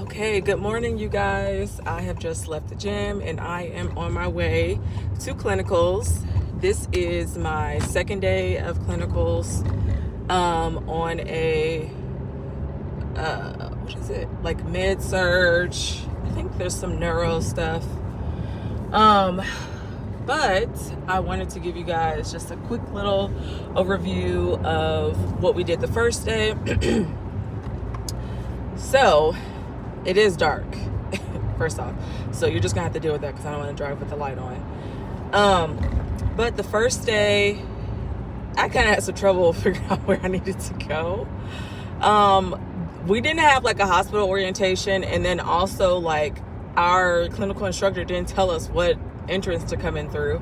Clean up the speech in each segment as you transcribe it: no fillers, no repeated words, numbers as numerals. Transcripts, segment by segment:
Okay, good morning, you guys. I have just left the gym and I am on my way to clinicals. This is my second day of clinicals on a, what is it? Like med-surg. I think there's some neuro stuff. But I wanted to give you guys just a quick little overview of what we did the first day. So, it is dark, first off. So you're just gonna have to deal with that because I don't want to drive with the light on. But the first day, I kind of had some trouble figuring out where I needed to go. We didn't have like a hospital orientation, and then also like our clinical instructor didn't tell us what entrance to come in through.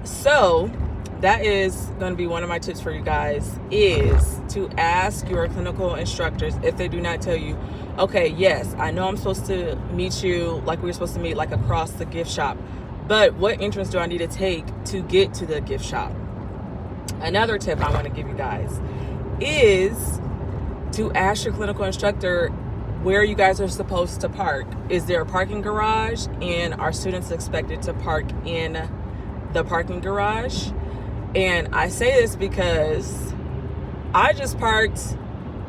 So that is going to be one of my tips for you guys, is to ask your clinical instructors if they do not tell you, okay, yes, I know I'm supposed to meet you like we were supposed to meet like across the gift shop, but what entrance do I need to take to get to the gift shop? Another tip I want to give you guys is to ask your clinical instructor where you guys are supposed to park. Is there a parking garage, and are students expected to park in the parking garage? And I say this because I just parked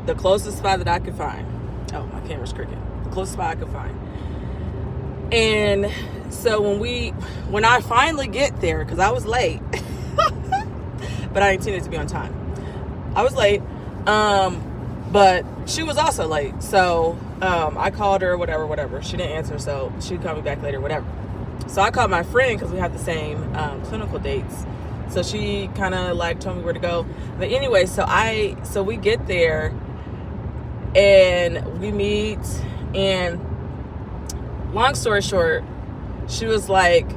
the closest spot that I could find. Oh, my camera's crooked. The closest spot I could find. And so when I finally get there, because I was late, but I intended to be on time. I was late, but she was also late. So I called her, whatever. She didn't answer, so she'd call me back later, whatever. So I called my friend because we have the same clinical dates. So she kind of like told me where to go. But anyway, so we get there and we meet, and long story short, she was like,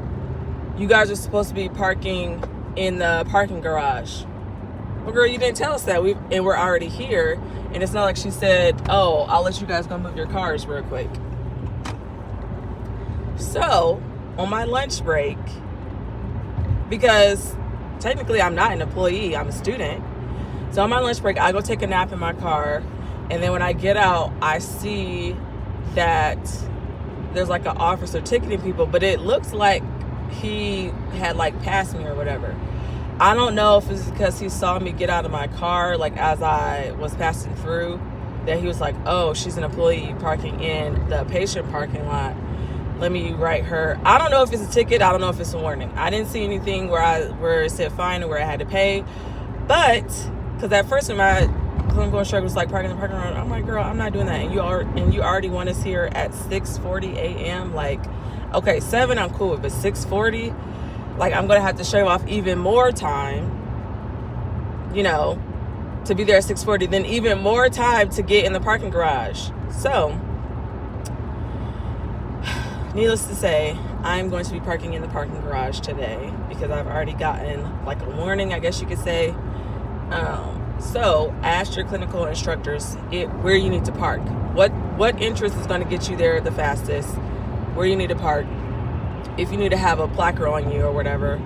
you guys are supposed to be parking in the parking garage. Well, girl, you didn't tell us that. And we're already here. And it's not like she said, oh, I'll let you guys go move your cars real quick. So on my lunch break, because technically I'm not an employee, I'm a student. So on my lunch break, I go take a nap in my car. And then when I get out, I see that there's like an officer ticketing people, but it looks like he had like passed me or whatever. I don't know if it's because he saw me get out of my car, like as I was passing through, that he was like, oh, she's an employee parking in the patient parking lot. Let me write her. I don't know if it's a ticket. I don't know if it's a warning. I didn't see anything where it said fine or where I had to pay. But, because at first when my clinical instructor was like parking in the parking lot, I'm like, girl, I'm not doing that. And you already want us here at 6:40 a.m. Like, okay, 7 I'm cool with, but 6:40, like I'm going to have to shave off even more time, to be there at 6:40, then even more time to get in the parking garage. So, needless to say, I'm going to be parking in the parking garage today because I've already gotten like a warning, I guess you could say. So ask your clinical instructors where you need to park. What entrance is going to get you there the fastest, where you need to park, if you need to have a placard on you or whatever.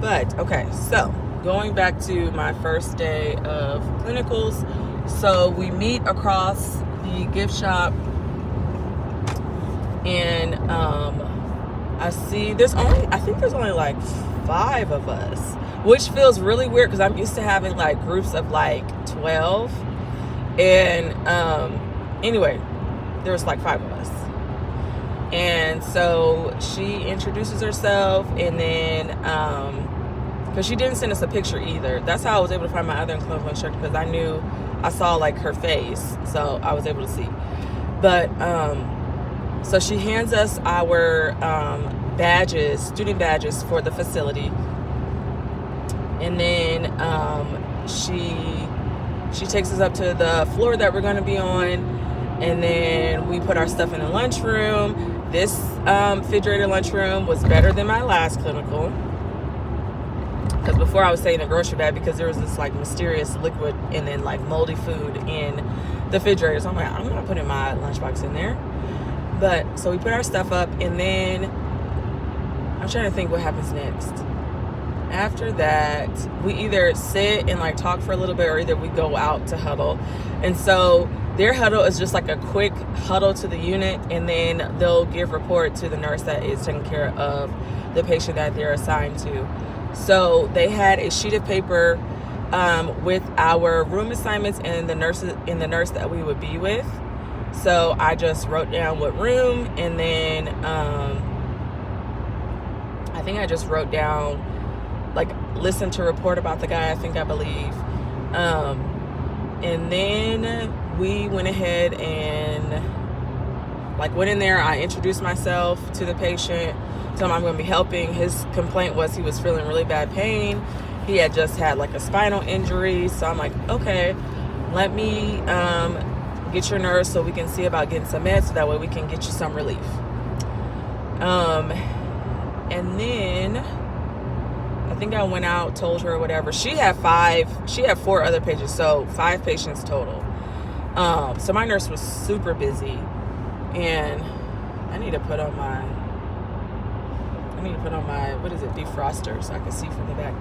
But okay, so going back to my first day of clinicals. So we meet across the gift shop, and I think there's only like 5 of us, which feels really weird because I'm used to having like groups of like 12. And anyway, there was like 5 of us. And so she introduces herself, and then because she didn't send us a picture either. That's how I was able to find my other clinical instructor, because I saw like her face, so I was able to see. But so she hands us our badges, student badges for the facility. And then she takes us up to the floor that we're going to be on. And then we put our stuff in the lunchroom. This refrigerator lunchroom was better than my last clinical. Because before I was staying in a grocery bag because there was this like mysterious liquid and then like moldy food in the refrigerator. So I'm like, I'm not putting my lunchbox in there. But so we put our stuff up, and then I'm trying to think what happens next. after that, we either sit and like talk for a little bit, or either we go out to huddle. And so their huddle is just like a quick huddle to the unit, and then they'll give report to the nurse that is taking care of the patient that they're assigned to. So they had a sheet of paper with our room assignments and the nurse that we would be with. So I just wrote down what room, and then I think I just wrote down like listen to report about the guy, I believe. And then we went ahead and like went in there. I introduced myself to the patient, told him I'm going to be helping. His complaint was he was feeling really bad pain. He had just had like a spinal injury. So I'm like, okay, let me get your nurse so we can see about getting some meds, so that way we can get you some relief. And then I think I went out, told her whatever. She had 4 other patients, so 5 patients total. So my nurse was super busy, and I need to put on my what is it, defroster, so I can see from the back.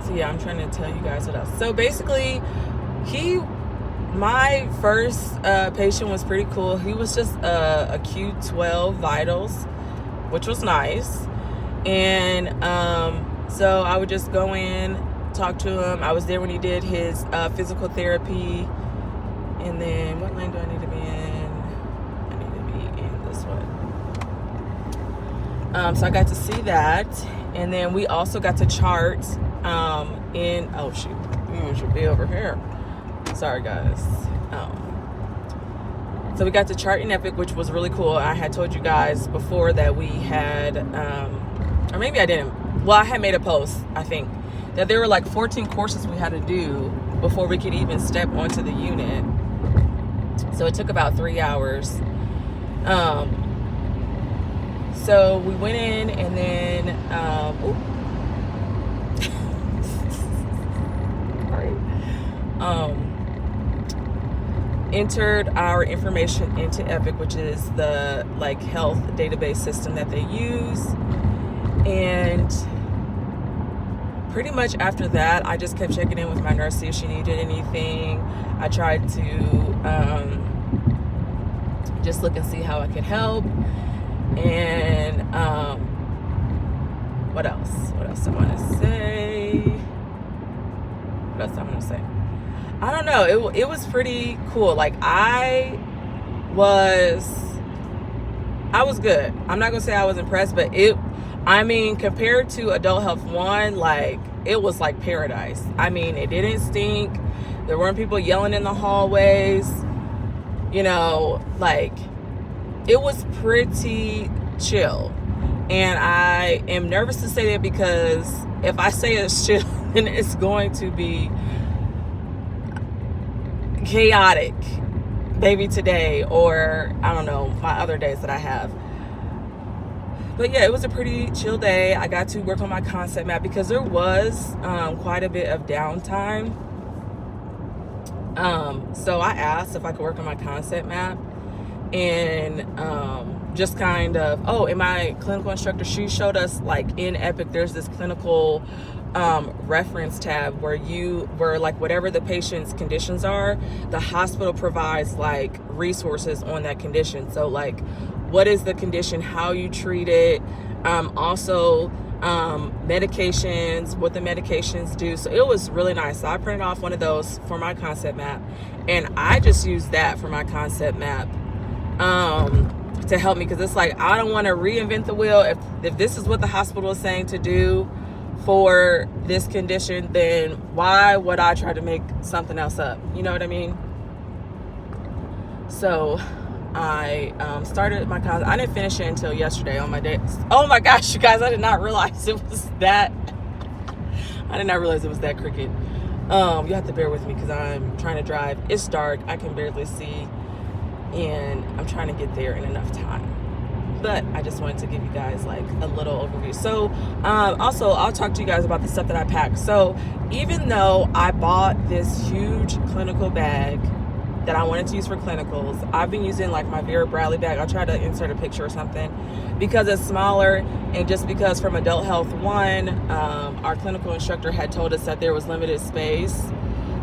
So yeah, I'm trying to tell you guys what else. So basically, my first patient was pretty cool. He was just a Q12 vitals, which was nice. And so I would just go in, talk to him. I was there when he did his physical therapy. And then what lane do I need to be in? I need to be in this one. So I got to see that. And then we also got to chart in, oh shoot, you should be over here. Sorry guys. So we got to chart in Epic, which was really cool. I had told you guys before that we had, or maybe I didn't. Well, I had made a post, I think, that there were like 14 courses we had to do before we could even step onto the unit. So it took about 3 hours. So we went in, and then, entered our information into Epic, which is the like health database system that they use. And pretty much after that, I just kept checking in with my nurse, see if she needed anything. I tried to just look and see how I could help. And what else I want to say? I don't know. It was pretty cool. Like I was good. I'm not gonna say I was impressed, but compared to Adult Health 1, like it was like paradise. I mean, it didn't stink. There weren't people yelling in the hallways. You know, like it was pretty chill. And I am nervous to say that, because if I say it's chill, then it's going to be chaotic maybe today, or I don't know, my other days that I have. But yeah, it was a pretty chill day. I got to work on my concept map because there was quite a bit of downtime. So I asked if I could work on my concept map, and just kind of, and my clinical instructor, she showed us like in Epic, there's this clinical reference tab where like whatever the patient's conditions are, the hospital provides like resources on that condition. So like, what is the condition, how you treat it, also medications, what the medications do. So it was really nice. So I printed off one of those for my concept map, and I just used that for my concept map to help me, because it's like, I don't want to reinvent the wheel. If this is what the hospital is saying to do for this condition, then why would I try to make something else up? You know what I mean? So I started my concept. I didn't finish it until yesterday on my day. Oh my gosh, you guys, I did not realize it was that cricket. You have to bear with me because I'm trying to drive. It's dark. I can barely see, and I'm trying to get there in enough time. But I just wanted to give you guys like a little overview. So also, I'll talk to you guys about the stuff that I packed. So even though I bought this huge clinical bag, that I wanted to use for clinicals. I've been using like my Vera Bradley bag. I'll try to insert a picture or something because it's smaller, and just because from Adult Health 1, our clinical instructor had told us that there was limited space.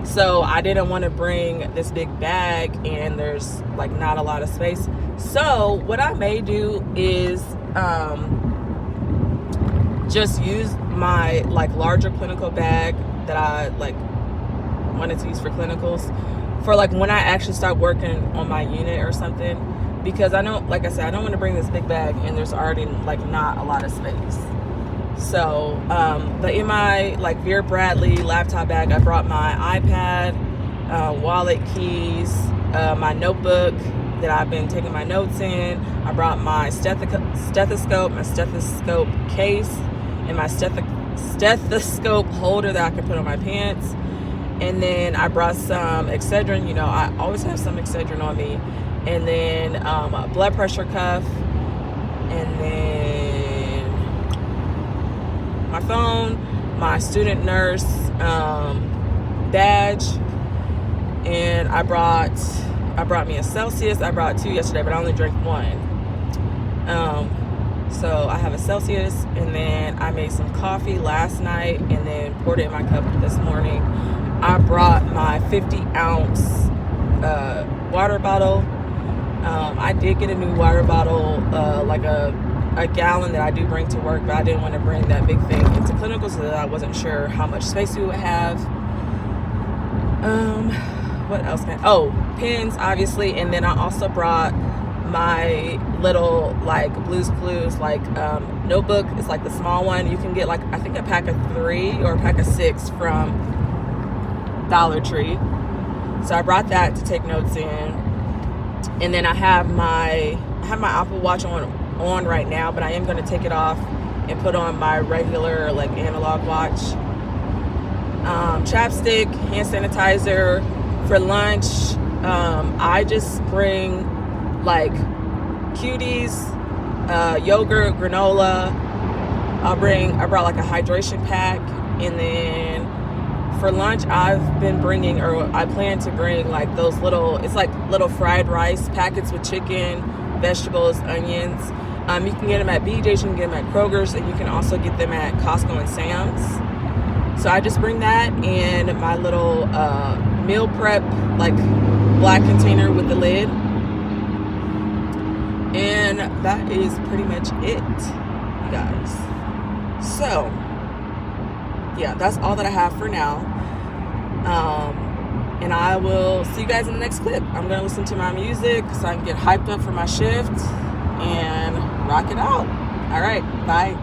So I didn't want to bring this big bag and there's like not a lot of space. So what I may do is just use my like larger clinical bag that I like wanted to use for clinicals for like when I actually start working on my unit or something, because I know, like I said, I don't want to bring this big bag and there's already like not a lot of space. So but in my like Vera Bradley laptop bag, I brought my iPad, wallet, keys, my notebook that I've been taking my notes in. I brought my stethoscope, my stethoscope case, and my stethoscope holder that I can put on my pants. And then I brought some Excedrin. You know, I always have some Excedrin on me. And then a blood pressure cuff. And then my phone, my student nurse badge. And I brought me a Celsius. I brought 2 yesterday, but I only drank 1. So I have a Celsius, and then I made some coffee last night and then poured it in my cup this morning. I brought my 50-ounce water bottle. I did get a new water bottle, like a gallon that I do bring to work, but I didn't want to bring that big thing into clinical, so that I wasn't sure how much space we would have. What else pens, obviously. And then I also brought my little like Blue's Clues like notebook. It's like the small one. You can get like I think a pack of 3 or a pack of 6 from Dollar Tree. So I brought that to take notes in. And then I have my Apple Watch on right now, but I am going to take it off and put on my regular like analog watch. Chapstick, hand sanitizer. For lunch, I just bring like cuties, yogurt, granola. I brought like a hydration pack. And then for lunch, I've been bringing, or I plan to bring like those it's like little fried rice packets with chicken, vegetables, onions. You can get them at BJ's, you can get them at Kroger's, and you can also get them at Costco and Sam's. So I just bring that in my little meal prep like black container with the lid, and that is pretty much it, you guys. So yeah, that's all that I have for now, and I will see you guys in the next clip. I'm gonna listen to my music so I can get hyped up for my shift and rock it out. All right, bye.